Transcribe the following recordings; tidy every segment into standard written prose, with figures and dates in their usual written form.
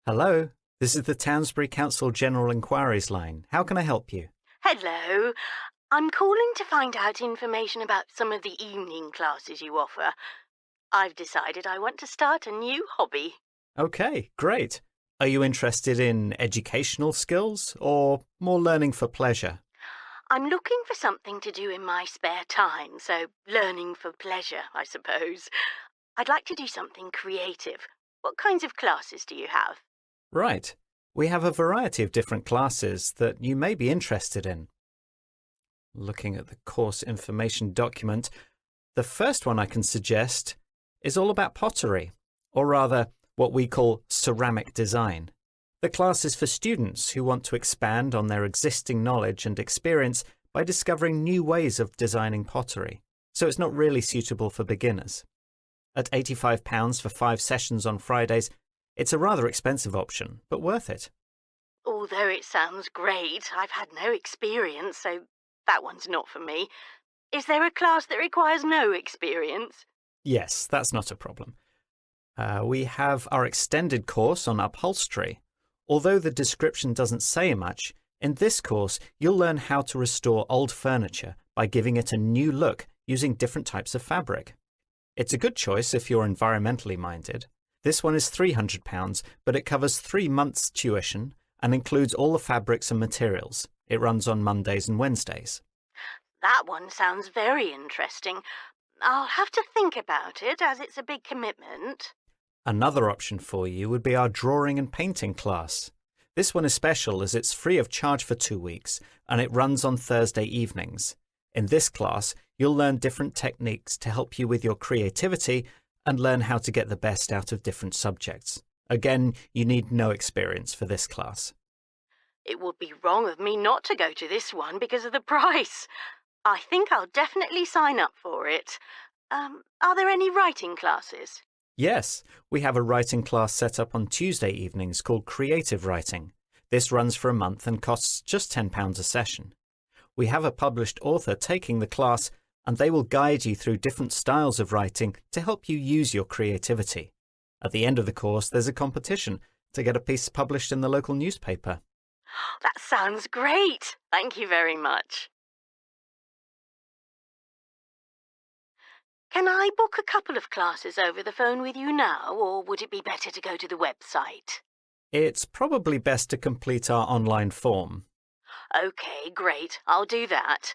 Hello, this is the Townsbury Council General Inquiries line. How can I help you? Hello. I'm calling to find out information about some of the evening classes you offer. I've decided I want to start a new hobby. Okay, great. Are you interested in educational skills or more learning for pleasure? I'm looking for something to do in my spare time, so learning for pleasure, I suppose. I'd like to do something creative. What kinds of classes do you have? Right. We have a variety of different classes that you may be interested in. Looking at the course information document, the first one I can suggest is all about pottery, or rather, what we call ceramic design. The class is for students who want to expand on their existing knowledge and experience by discovering new ways of designing pottery, so it's not really suitable for beginners. At £85 for 5 sessions on Fridays, it's a rather expensive option, but worth it. Although it sounds great, I've had no experience, so that one's not for me. Is there a class that requires no experience? Yes, that's not a problem. We have our extended course on upholstery. Although the description doesn't say much, in this course you'll learn how to restore old furniture by giving it a new look using different types of fabric. It's a good choice if you're environmentally minded. This one is £300, but it covers 3 months' tuition and includes all the fabrics and materials. It runs on Mondays and Wednesdays. That one sounds very interesting. I'll have to think about it, as it's a big commitment. Another option for you would be our drawing and painting class. This one is special as it's free of charge for 2 weeks and it runs on Thursday evenings. In this class, you'll learn different techniques to help you with your creativity and learn how to get the best out of different subjects. Again, you need no experience for this class. It would be wrong of me not to go to this one because of the price. I think I'll definitely sign up for it. Are there any writing classes? Yes, we have a writing class set up on Tuesday evenings called Creative Writing. This runs for a month and costs just £10 a session. We have a published author taking the class and they will guide you through different styles of writing to help you use your creativity. At the end of the course, there's a competition to get a piece published in the local newspaper. That sounds great. Thank you very much. Can I book a couple of classes over the phone with you now, or would it be better to go to the website? It's probably best to complete our online form. Okay, great. I'll do that.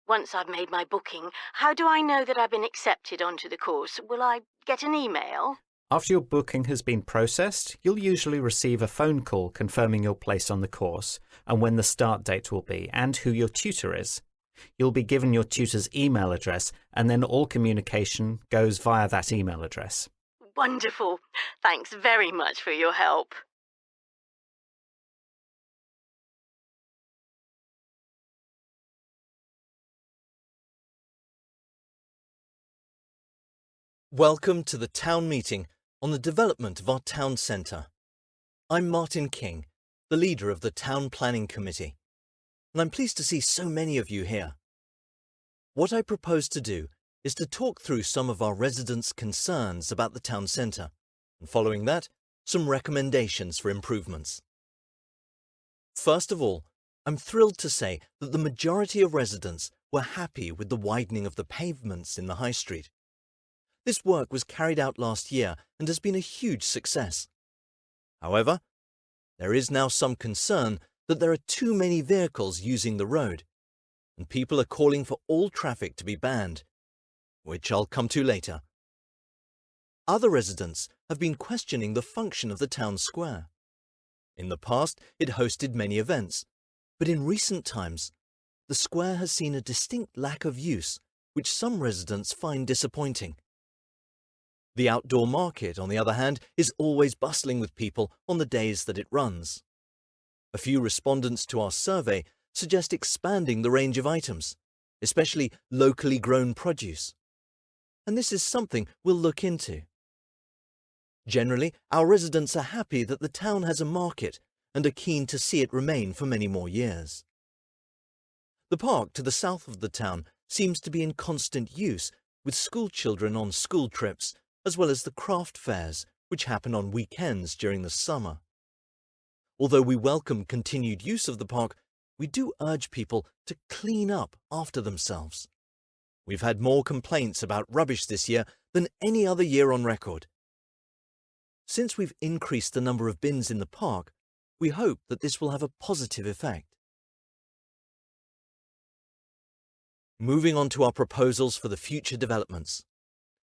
Once I've made my booking, how do I know that I've been accepted onto the course? Will I get an email? After your booking has been processed, you'll usually receive a phone call confirming your place on the course and when the start date will be and who your tutor is. You'll be given your tutor's email address and then all communication goes via that email address. Wonderful. Thanks very much for your help. Welcome to the town meeting on the development of our town centre. I'm Martin King, the leader of the Town Planning Committee, and I'm pleased to see so many of you here. What I propose to do is to talk through some of our residents' concerns about the town centre, and following that, some recommendations for improvements. First of all, I'm thrilled to say that the majority of residents were happy with the widening of the pavements in the High Street. This work was carried out last year and has been a huge success. However, there is now some concern that there are too many vehicles using the road, and people are calling for all traffic to be banned, which I'll come to later. Other residents have been questioning the function of the town square. In the past, it hosted many events, but in recent times, the square has seen a distinct lack of use, which some residents find disappointing. The outdoor market, on the other hand, is always bustling with people on the days that it runs. A few respondents to our survey suggest expanding the range of items, especially locally grown produce. And this is something we'll look into. Generally, our residents are happy that the town has a market and are keen to see it remain for many more years. The park to the south of the town seems to be in constant use, with school children on school trips, as well as the craft fairs, which happen on weekends during the summer. Although we welcome continued use of the park, we do urge people to clean up after themselves. We've had more complaints about rubbish this year than any other year on record. Since we've increased the number of bins in the park, we hope that this will have a positive effect. Moving on to our proposals for the future developments.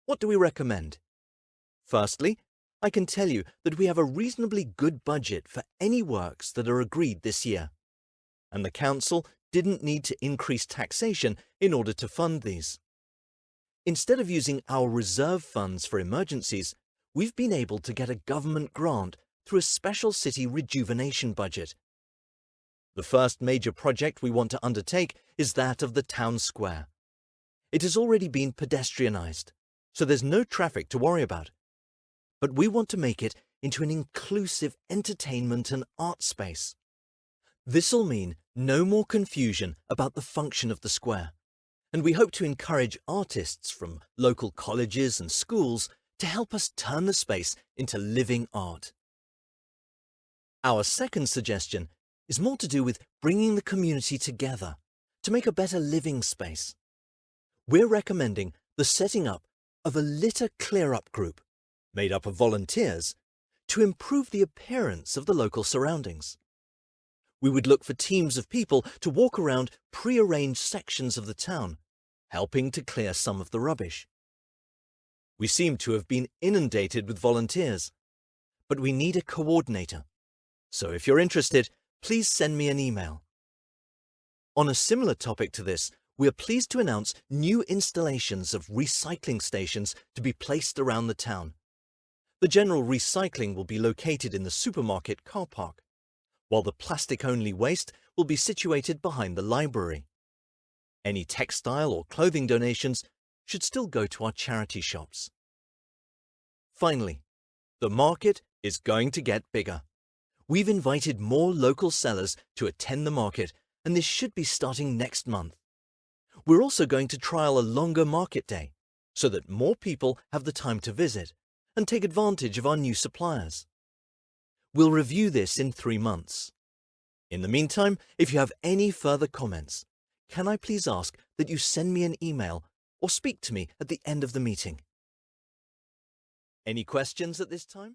What do we recommend? Firstly, I can tell you that we have a reasonably good budget for any works that are agreed this year, and the Council didn't need to increase taxation in order to fund these. Instead of using our reserve funds for emergencies, we've been able to get a government grant through a special city rejuvenation budget. The first major project we want to undertake is that of the town square. It has already been pedestrianised, so there's no traffic to worry about. But we want to make it into an inclusive entertainment and art space. This'll mean no more confusion about the function of the square, and we hope to encourage artists from local colleges and schools to help us turn the space into living art. Our second suggestion is more to do with bringing the community together to make a better living space. We're recommending the setting up of a litter clear-up group, made up of volunteers, to improve the appearance of the local surroundings. We would look for teams of people to walk around pre-arranged sections of the town, helping to clear some of the rubbish. We seem to have been inundated with volunteers, but we need a coordinator. So if you're interested, please send me an email. On a similar topic to this, we are pleased to announce new installations of recycling stations to be placed around the town. The general recycling will be located in the supermarket car park, while the plastic-only waste will be situated behind the library. Any textile or clothing donations should still go to our charity shops. Finally, the market is going to get bigger. We've invited more local sellers to attend the market, and this should be starting next month. We're also going to trial a longer market day, so that more people have the time to visit and take advantage of our new suppliers. We'll review this in 3 months. In the meantime, if you have any further comments, can I please ask that you send me an email or speak to me at the end of the meeting? Any questions at this time?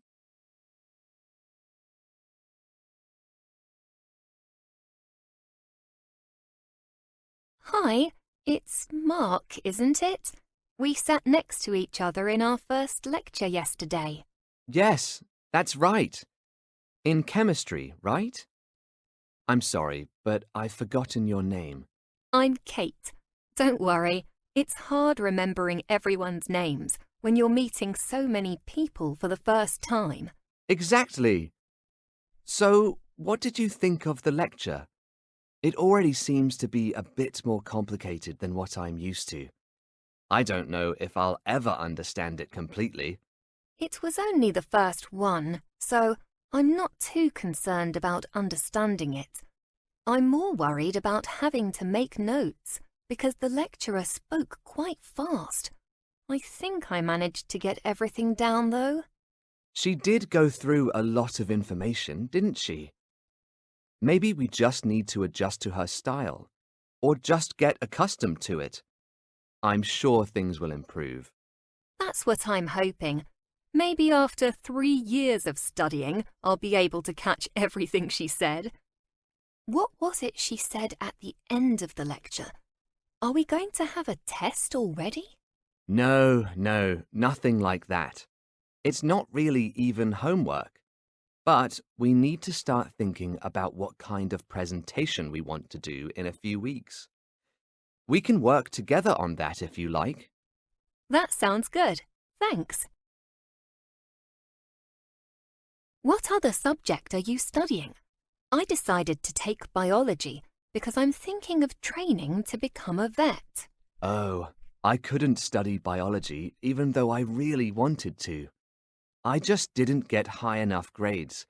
Hi, it's Mark, isn't it? We sat next to each other in our first lecture yesterday. Yes, that's right. In chemistry, right? I'm sorry, but I've forgotten your name. I'm Kate. Don't worry, it's hard remembering everyone's names when you're meeting so many people for the first time. Exactly. So, what did you think of the lecture? It already seems to be a bit more complicated than what I'm used to. I don't know if I'll ever understand it completely. It was only the first one, so I'm not too concerned about understanding it. I'm more worried about having to make notes because the lecturer spoke quite fast. I think I managed to get everything down, though. She did go through a lot of information, didn't she? Maybe we just need to adjust to her style, or just get accustomed to it. I'm sure things will improve. That's what I'm hoping. Maybe after 3 years of studying, I'll be able to catch everything she said. What was it she said at the end of the lecture? Are we going to have a test already? No, nothing like that. It's not really even homework. But we need to start thinking about what kind of presentation we want to do in a few weeks. We can work together on that if you like. That sounds good. Thanks. What other subject are you studying? I decided to take biology because I'm thinking of training to become a vet. Oh, I couldn't study biology even though I really wanted to. I just didn't get high enough grades.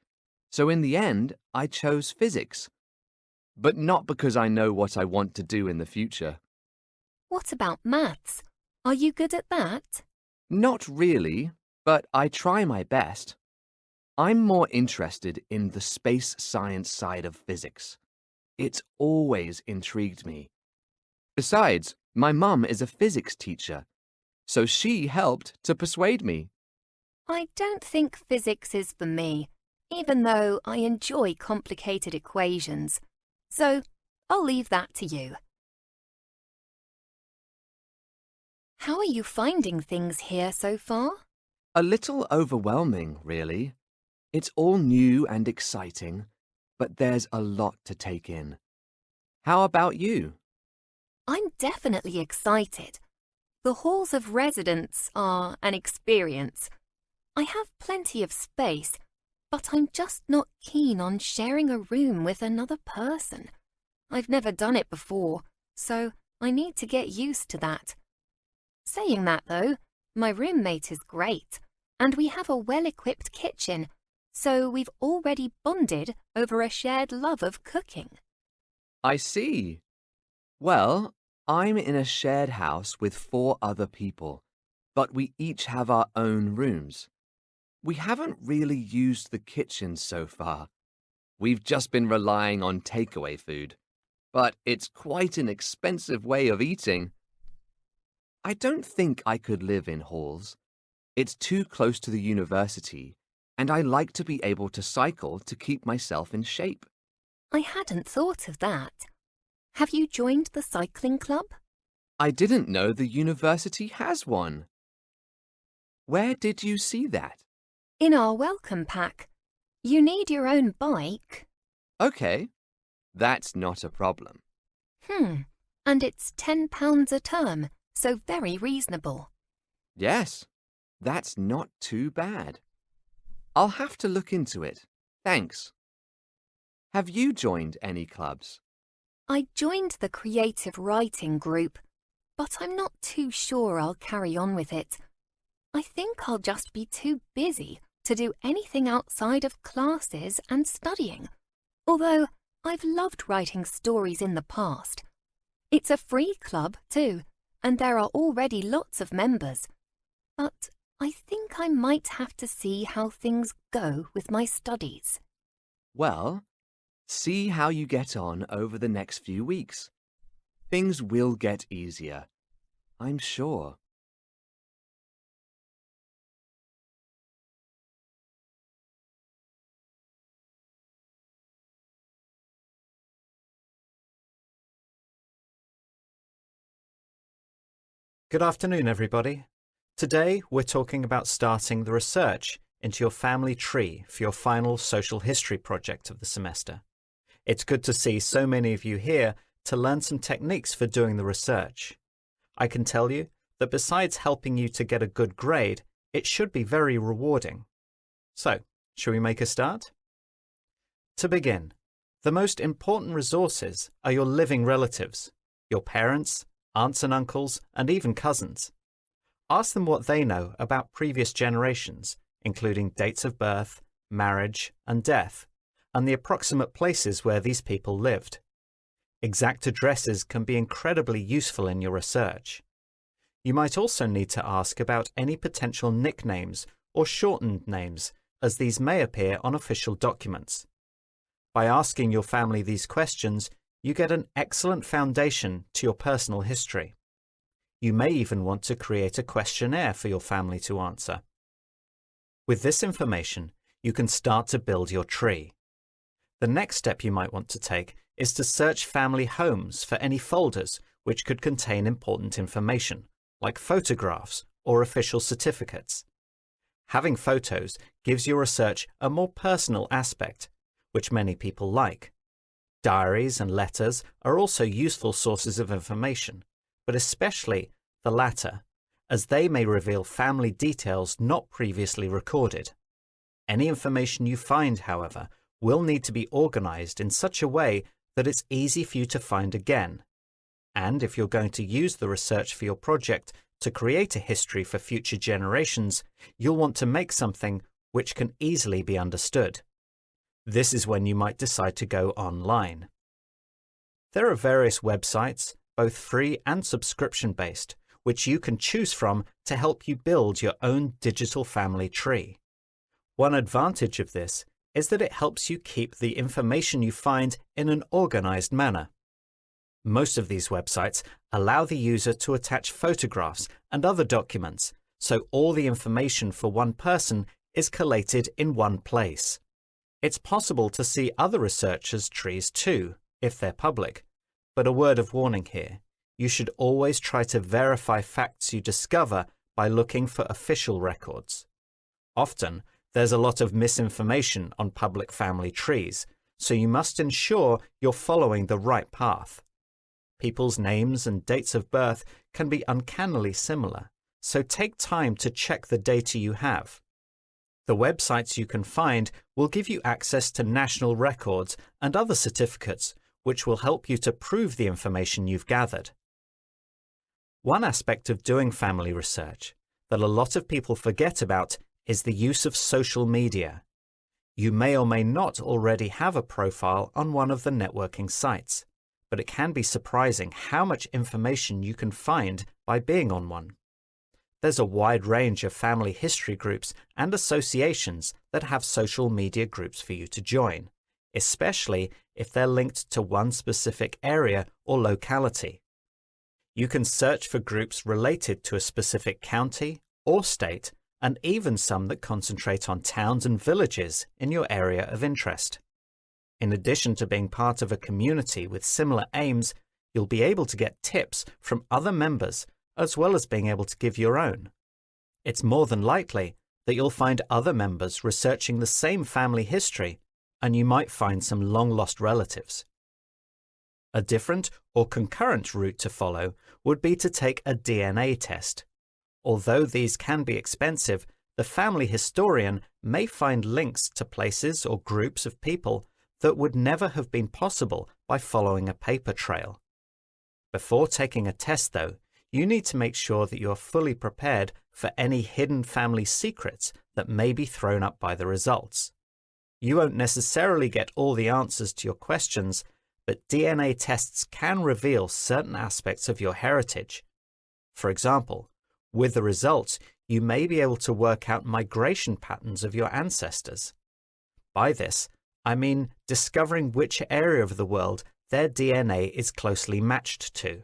So in the end, I chose physics. But not because I know what I want to do in the future. What about maths? Are you good at that? Not really, but I try my best. I'm more interested in the space science side of physics. It's always intrigued me. Besides, my mum is a physics teacher, so she helped to persuade me. I don't think physics is for me, even though I enjoy complicated equations. So I'll leave that to you. How are you finding things here so far? A little overwhelming, really. It's all new and exciting, but there's a lot to take in. How about you? I'm definitely excited. The halls of residence are an experience. I have plenty of space, but I'm just not keen on sharing a room with another person. I've never done it before, so I need to get used to that. Saying that, though, my roommate is great, and we have a well-equipped kitchen, so we've already bonded over a shared love of cooking. I see. Well, I'm in a shared house with 4 other people, but we each have our own rooms. We haven't really used the kitchen so far. We've just been relying on takeaway food, but it's quite an expensive way of eating. I don't think I could live in halls. It's too close to the university, and I like to be able to cycle to keep myself in shape. I hadn't thought of that. Have you joined the cycling club? I didn't know the university has one. Where did you see that? In our welcome pack. You need your own bike. Okay, that's not a problem. And it's £10 a term, so very reasonable. Yes, that's not too bad. I'll have to look into it. Thanks. Have you joined any clubs? I joined the creative writing group, but I'm not too sure I'll carry on with it. I think I'll just be too busy to do anything outside of classes and studying, although I've loved writing stories in the past. It's a free club too, and there are already lots of members. But I think I might have to see how things go with my studies. Well, see how you get on over the next few weeks. Things will get easier, I'm sure. Good afternoon, everybody. Today, we're talking about starting the research into your family tree for your final social history project of the semester. It's good to see so many of you here to learn some techniques for doing the research. I can tell you that besides helping you to get a good grade, it should be very rewarding. So, shall we make a start? To begin, the most important resources are your living relatives, your parents, aunts and uncles, and even cousins. Ask them what they know about previous generations, including dates of birth, marriage, and death, and the approximate places where these people lived. Exact addresses can be incredibly useful in your research. You might also need to ask about any potential nicknames or shortened names, as these may appear on official documents. By asking your family these questions, you get an excellent foundation to your personal history. You may even want to create a questionnaire for your family to answer. With this information, you can start to build your tree. The next step you might want to take is to search family homes for any folders which could contain important information, like photographs or official certificates. Having photos gives your research a more personal aspect, which many people like. Diaries and letters are also useful sources of information, but especially the latter, as they may reveal family details not previously recorded. Any information you find, however, will need to be organized in such a way that it's easy for you to find again. And if you're going to use the research for your project to create a history for future generations, you'll want to make something which can easily be understood. This is when you might decide to go online. There are various websites, both free and subscription-based, which you can choose from to help you build your own digital family tree. One advantage of this is that it helps you keep the information you find in an organized manner. Most of these websites allow the user to attach photographs and other documents, so all the information for one person is collated in one place. It's possible to see other researchers' trees too, if they're public, but a word of warning here. You should always try to verify facts you discover by looking for official records. Often, there's a lot of misinformation on public family trees, so you must ensure you're following the right path. People's names and dates of birth can be uncannily similar, so take time to check the data you have. The websites you can find will give you access to national records and other certificates, which will help you to prove the information you've gathered. One aspect of doing family research that a lot of people forget about is the use of social media. You may or may not already have a profile on one of the networking sites, but it can be surprising how much information you can find by being on one. There's a wide range of family history groups and associations that have social media groups for you to join, especially if they're linked to one specific area or locality. You can search for groups related to a specific county or state, and even some that concentrate on towns and villages in your area of interest. In addition to being part of a community with similar aims, you'll be able to get tips from other members as well as being able to give your own. It's more than likely that you'll find other members researching the same family history, and you might find some long-lost relatives. A different or concurrent route to follow would be to take a DNA test. Although these can be expensive, the family historian may find links to places or groups of people that would never have been possible by following a paper trail. Before taking a test, though, you need to make sure that you are fully prepared for any hidden family secrets that may be thrown up by the results. You won't necessarily get all the answers to your questions, but DNA tests can reveal certain aspects of your heritage. For example, with the results, you may be able to work out migration patterns of your ancestors. By this, I mean discovering which area of the world their DNA is closely matched to.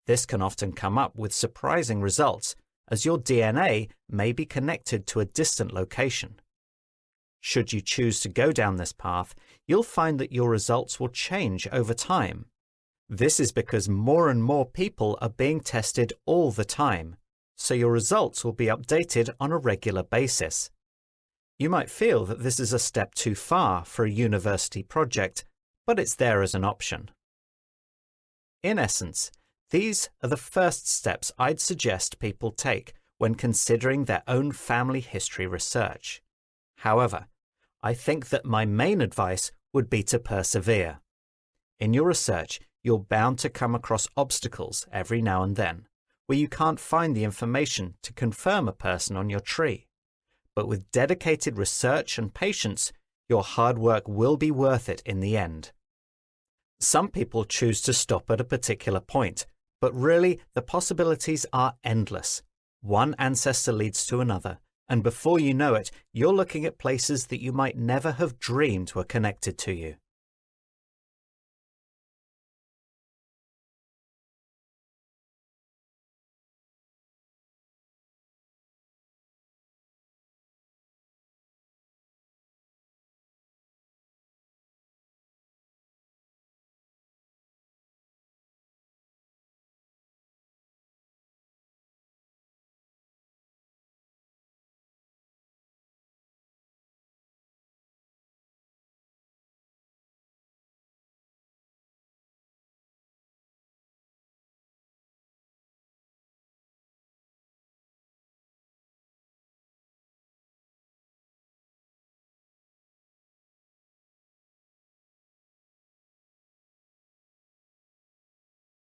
This can often come up with surprising results, as your DNA may be connected to a distant location. Should you choose to go down this path, you'll find that your results will change over time. This is because more and more people are being tested all the time, so your results will be updated on a regular basis. You might feel that this is a step too far for a university project, but it's there as an option. In essence, these are the first steps I'd suggest people take when considering their own family history research. However, I think that my main advice would be to persevere. In your research, you're bound to come across obstacles every now and then, where you can't find the information to confirm a person on your tree. But with dedicated research and patience, your hard work will be worth it in the end. Some people choose to stop at a particular point, but really the possibilities are endless. One ancestor leads to another, and before you know it, you're looking at places that you might never have dreamed were connected to you.